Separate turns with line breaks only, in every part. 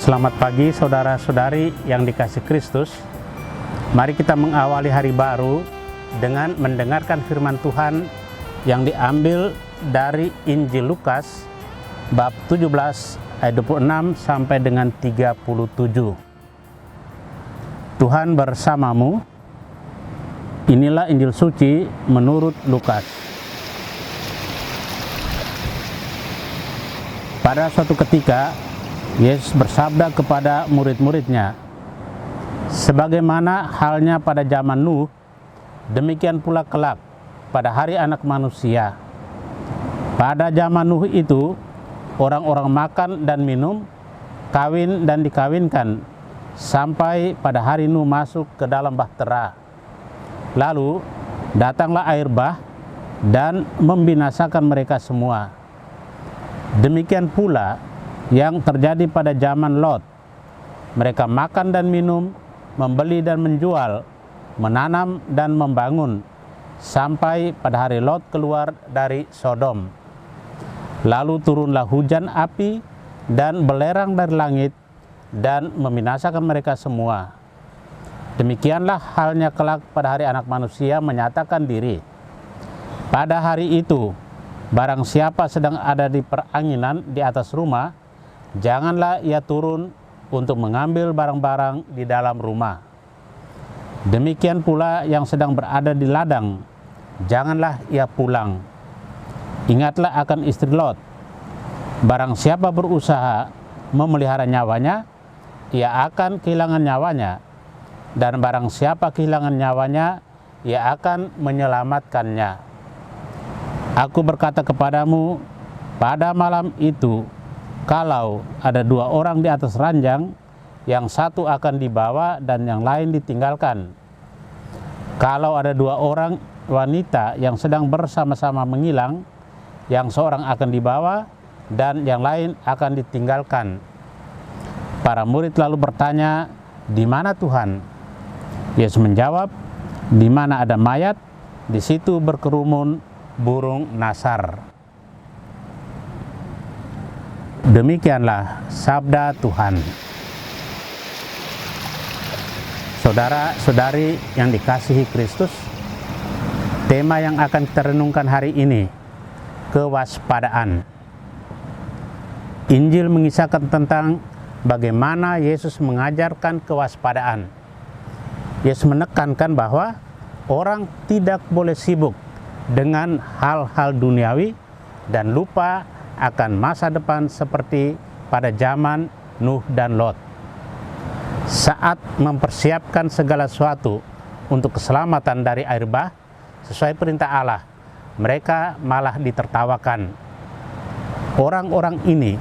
Selamat pagi saudara-saudari yang dikasihi Kristus. Mari kita mengawali hari baru dengan mendengarkan firman Tuhan yang diambil dari Injil Lukas bab 17 ayat 26 sampai dengan 37. Tuhan bersamamu. Inilah Injil suci menurut Lukas. Pada suatu ketika Yesus bersabda kepada murid-muridnya, "Sebagaimana halnya pada zaman Nuh, demikian pula kelak pada hari Anak Manusia. Pada zaman Nuh itu, orang-orang makan dan minum, kawin dan dikawinkan, sampai pada hari Nuh masuk ke dalam bahtera. Lalu datanglah air bah dan membinasakan mereka semua. Demikian pula yang terjadi pada zaman Lot. Mereka makan dan minum, membeli dan menjual, menanam dan membangun, sampai pada hari Lot keluar dari Sodom. Lalu turunlah hujan api dan belerang dari langit dan membinasakan mereka semua. Demikianlah halnya kelak pada hari Anak Manusia menyatakan diri. Pada hari itu, barang siapa sedang ada di peranginan di atas rumah, janganlah ia turun untuk mengambil barang-barang di dalam rumah. Demikian pula yang sedang berada di ladang, janganlah ia pulang. Ingatlah akan istri Lot. Barang siapa berusaha memelihara nyawanya, ia akan kehilangan nyawanya. Dan barang siapa kehilangan nyawanya, ia akan menyelamatkannya. Aku berkata kepadamu, pada malam itu, kalau ada dua orang di atas ranjang, yang satu akan dibawa dan yang lain ditinggalkan. Kalau ada dua orang wanita yang sedang bersama-sama mengilang, yang seorang akan dibawa dan yang lain akan ditinggalkan." Para murid lalu bertanya, "Di mana Tuhan?" Yesus menjawab, "Di mana ada mayat, di situ berkerumun burung nasar." Demikianlah sabda Tuhan. Saudara-saudari yang dikasihi Kristus, tema yang akan kita renungkan hari ini, kewaspadaan. Injil mengisahkan tentang bagaimana Yesus mengajarkan kewaspadaan. Yesus menekankan bahwa orang tidak boleh sibuk dengan hal-hal duniawi dan lupa akan masa depan seperti pada zaman Nuh dan Lot. Saat mempersiapkan segala sesuatu untuk keselamatan dari air bah sesuai perintah Allah, mereka malah ditertawakan. Orang-orang ini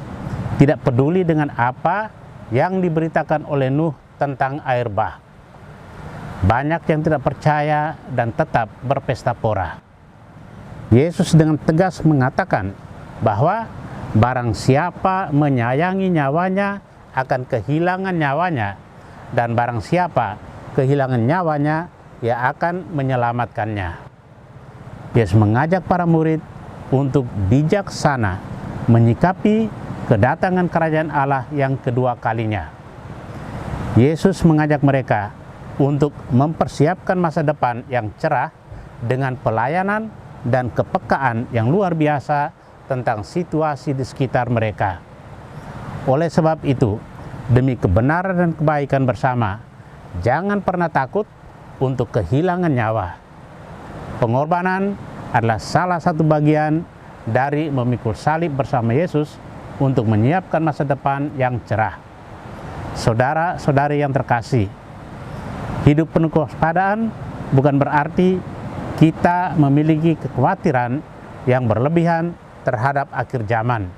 tidak peduli dengan apa yang diberitakan oleh Nuh tentang air bah. Banyak yang tidak percaya dan tetap berpesta pora. Yesus dengan tegas mengatakan bahwa barang siapa menyayangi nyawanya akan kehilangan nyawanya, dan barang siapa kehilangan nyawanya, ia akan menyelamatkannya. Yesus mengajak para murid untuk bijaksana menyikapi kedatangan kerajaan Allah yang kedua kalinya. Yesus mengajak mereka untuk mempersiapkan masa depan yang cerah dengan pelayanan dan kepekaan yang luar biasa tentang situasi di sekitar mereka. Oleh sebab itu, demi kebenaran dan kebaikan bersama, jangan pernah takut untuk kehilangan nyawa. Pengorbanan adalah salah satu bagian dari memikul salib bersama Yesus untuk menyiapkan masa depan yang cerah. Saudara-saudari yang terkasih, hidup penuh kewaspadaan bukan berarti kita memiliki kekhawatiran yang berlebihan terhadap akhir zaman.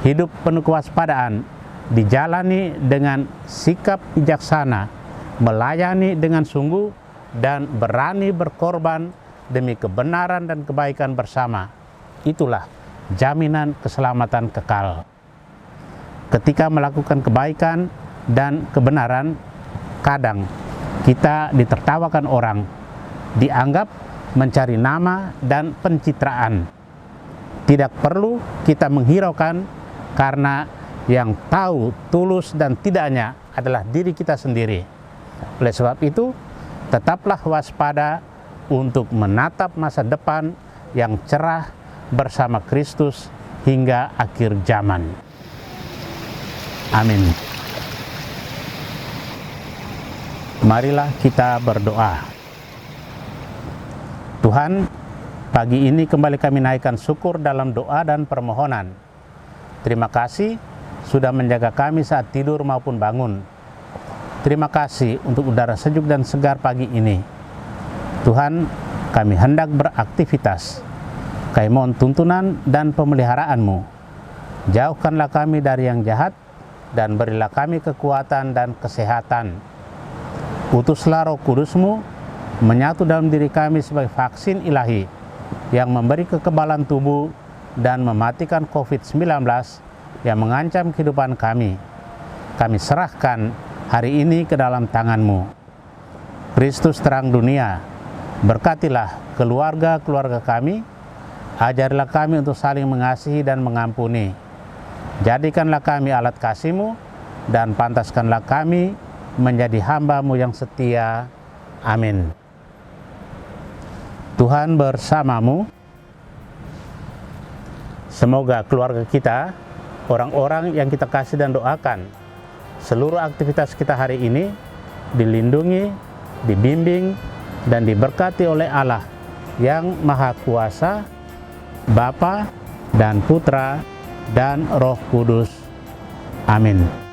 Hidup penuh kewaspadaan dijalani dengan sikap bijaksana, melayani dengan sungguh, dan berani berkorban demi kebenaran dan kebaikan bersama. Itulah jaminan keselamatan kekal. Ketika melakukan kebaikan dan kebenaran, kadang kita ditertawakan orang, dianggap mencari nama dan pencitraan. Tidak perlu kita menghiraukan karena yang tahu tulus dan tidaknya adalah diri kita sendiri. Oleh sebab itu, tetaplah waspada untuk menatap masa depan yang cerah bersama Kristus hingga akhir zaman. Amin. Marilah kita berdoa. Tuhan, pagi ini kembali kami naikkan syukur dalam doa dan permohonan. Terima kasih sudah menjaga kami saat tidur maupun bangun. Terima kasih untuk udara sejuk dan segar pagi ini. Tuhan, kami hendak beraktivitas. Kami mohon tuntunan dan pemeliharaanmu. Jauhkanlah kami dari yang jahat dan berilah kami kekuatan dan kesehatan. Utuslah Roh Kudus-Mu menyatu dalam diri kami sebagai vaksin ilahi yang memberi kekebalan tubuh dan mematikan COVID-19 yang mengancam kehidupan kami. Kami serahkan hari ini ke dalam tangan-Mu. Kristus terang dunia, berkatilah keluarga-keluarga kami, ajarilah kami untuk saling mengasihi dan mengampuni. Jadikanlah kami alat kasih-Mu dan pantaskanlah kami menjadi hamba-Mu yang setia. Amin. Tuhan bersamamu. Semoga keluarga kita, orang-orang yang kita kasih dan doakan, seluruh aktivitas kita hari ini dilindungi, dibimbing, dan diberkati oleh Allah yang Maha Kuasa, Bapa dan Putra dan Roh Kudus. Amin.